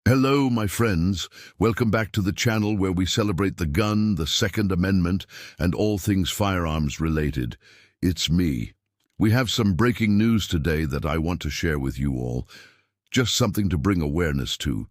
Hello, my friends. Welcome back to the channel where we celebrate the gun, the Second Amendment, and all things firearms related. It's me. We have some breaking news today that I want to share with you all. Just something to bring awareness to.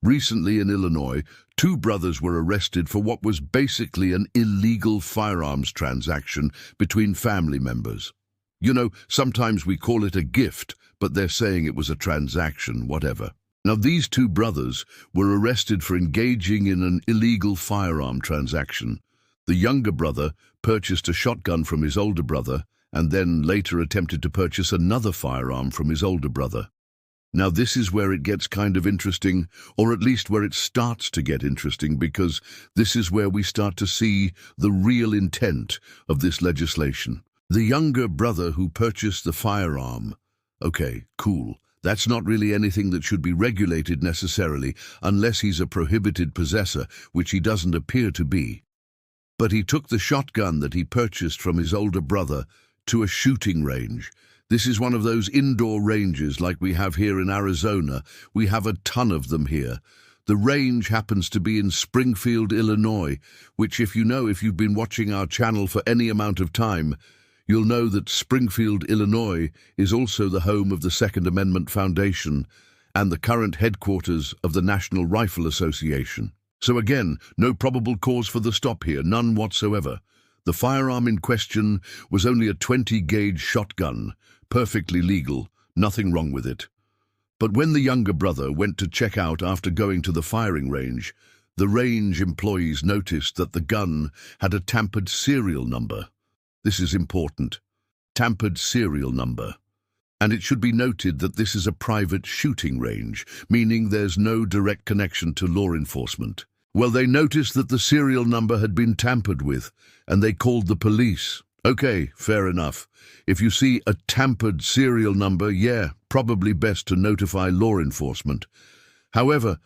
Recently in Illinois, two brothers were arrested for what was basically an illegal firearms transaction between family members. You know, sometimes we call it a gift, but they're saying it was a transaction, whatever. Now, these two brothers were arrested for engaging in an illegal firearm transaction. The younger brother purchased a shotgun from his older brother and then later attempted to purchase another firearm from his older brother. Now, this is where it gets kind of interesting, or at least where it starts to get interesting, because this is where we start to see the real intent of this legislation. The younger brother who purchased the firearm. Okay, cool. That's not really anything that should be regulated necessarily, unless he's a prohibited possessor, which he doesn't appear to be. But he took the shotgun that he purchased from his older brother to a shooting range. This is one of those indoor ranges like we have here in Arizona. We have a ton of them here. The range happens to be in Springfield, Illinois, which if you've been watching our channel for any amount of time, you'll know that Springfield, Illinois is also the home of the Second Amendment Foundation and the current headquarters of the National Rifle Association. So again, no probable cause for the stop here, none whatsoever. The firearm in question was only a 20-gauge shotgun, perfectly legal, nothing wrong with it. But when the younger brother went to check out after going to the firing range, the range employees noticed that the gun had a tampered serial number. This is important. Tampered serial number. And it should be noted that this is a private shooting range, meaning there's no direct connection to law enforcement. Well, they noticed that the serial number had been tampered with, and they called the police. Okay, fair enough. If you see a tampered serial number, yeah, probably best to notify law enforcement. However,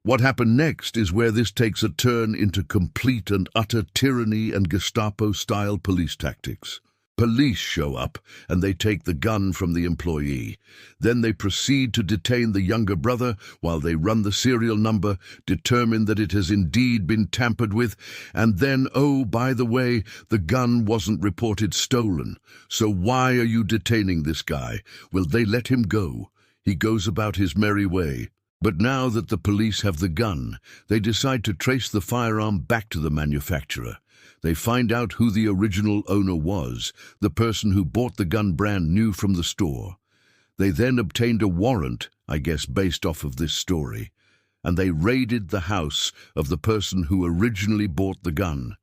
what happened next is where this takes a turn into complete and utter tyranny and Gestapo-style police tactics. Police show up and they take the gun from the employee. Then they proceed to detain the younger brother while they run the serial number, determine that it has indeed been tampered with, and then, oh, by the way, the gun wasn't reported stolen. So why are you detaining this guy? Well, they let him go. He goes about his merry way. But now that the police have the gun, they decide to trace the firearm back to the manufacturer. They find out who the original owner was, the person who bought the gun brand new from the store. They then obtained a warrant, I guess based off of this story, and they raided the house of the person who originally bought the gun.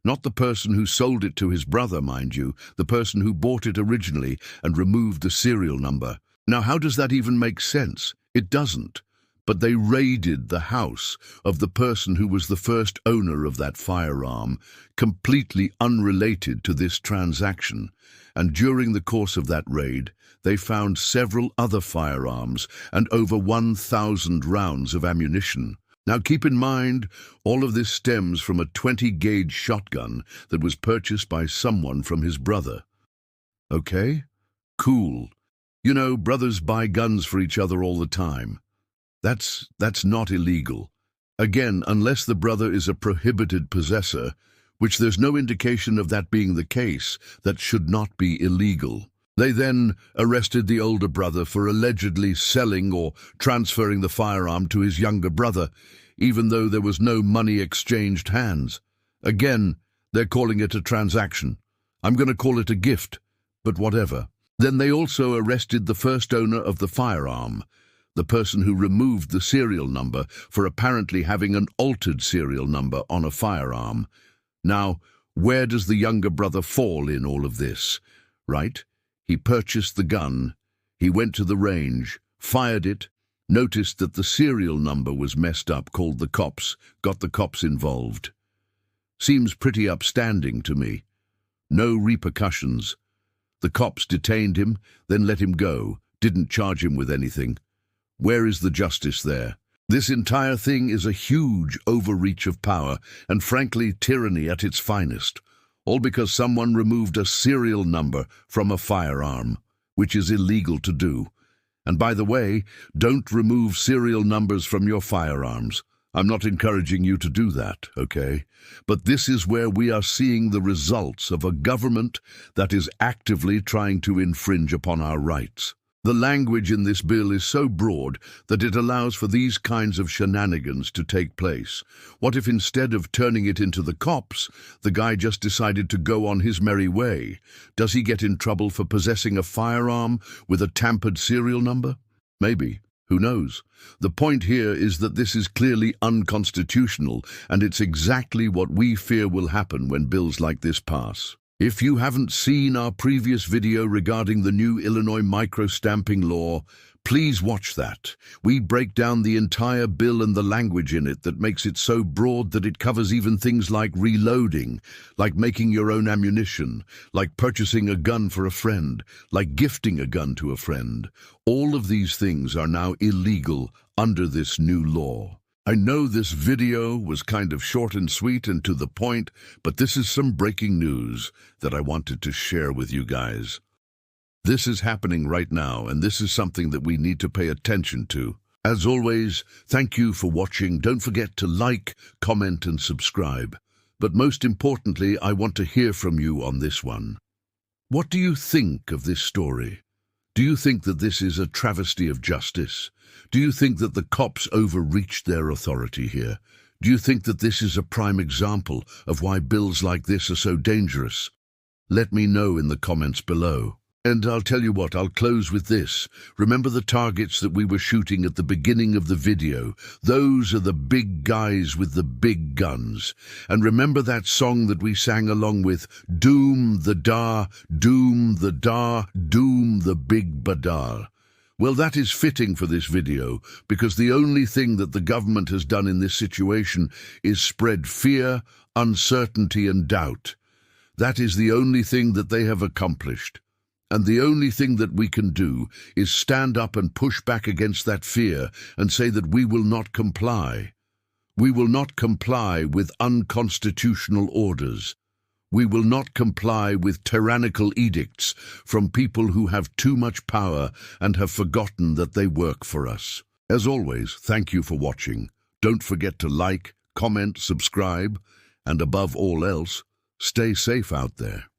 Not the person who sold it to his brother, mind you, the person who bought it originally and removed the serial number. Now, how does that even make sense? It doesn't. But they raided the house of the person who was the first owner of that firearm, completely unrelated to this transaction. And during the course of that raid, they found several other firearms and over 1,000 rounds of ammunition. Now keep in mind, all of this stems from a 20-gauge shotgun that was purchased by someone from his brother. Okay? Cool. You know, brothers buy guns for each other all the time. That's not illegal. Again, unless the brother is a prohibited possessor, which there's no indication of that being the case, that should not be illegal. They then arrested the older brother for allegedly selling or transferring the firearm to his younger brother, even though there was no money exchanged hands. Again, they're calling it a transaction. I'm going to call it a gift, but whatever. Then they also arrested the first owner of the firearm, the person who removed the serial number for apparently having an altered serial number on a firearm. Now, where does the younger brother fall in all of this? Right? He purchased the gun, he went to the range, fired it, noticed that the serial number was messed up, called the cops, got the cops involved. Seems pretty upstanding to me. No repercussions. The cops detained him, then let him go, didn't charge him with anything. Where is the justice there? This entire thing is a huge overreach of power and, frankly, tyranny at its finest, all because someone removed a serial number from a firearm, which is illegal to do. And by the way, don't remove serial numbers from your firearms. I'm not encouraging you to do that, okay? But this is where we are seeing the results of a government that is actively trying to infringe upon our rights. The language in this bill is so broad that it allows for these kinds of shenanigans to take place. What if instead of turning it into the cops, the guy just decided to go on his merry way? Does he get in trouble for possessing a firearm with a tampered serial number? Maybe. Who knows? The point here is that this is clearly unconstitutional, and it's exactly what we fear will happen when bills like this pass. If you haven't seen our previous video regarding the new Illinois micro-stamping law, please watch that. We break down the entire bill and the language in it that makes it so broad that it covers even things like reloading, like making your own ammunition, like purchasing a gun for a friend, like gifting a gun to a friend. All of these things are now illegal under this new law. I know this video was kind of short and sweet and to the point, but this is some breaking news that I wanted to share with you guys. This is happening right now, and this is something that we need to pay attention to. As always, thank you for watching. Don't forget to like, comment, and subscribe. But most importantly, I want to hear from you on this one. What do you think of this story? Do you think that this is a travesty of justice? Do you think that the cops overreached their authority here? Do you think that this is a prime example of why bills like this are so dangerous? Let me know in the comments below. And I'll tell you what, I'll close with this. Remember the targets that we were shooting at the beginning of the video? Those are the big guys with the big guns. And remember that song that we sang along with, Doom the Da, Doom the Da, Doom the Big Badar. Well, that is fitting for this video, because the only thing that the government has done in this situation is spread fear, uncertainty, and doubt. That is the only thing that they have accomplished. And the only thing that we can do is stand up and push back against that fear and say that we will not comply. We will not comply with unconstitutional orders. We will not comply with tyrannical edicts from people who have too much power and have forgotten that they work for us. As always, thank you for watching. Don't forget to like, comment, subscribe, and above all else, stay safe out there.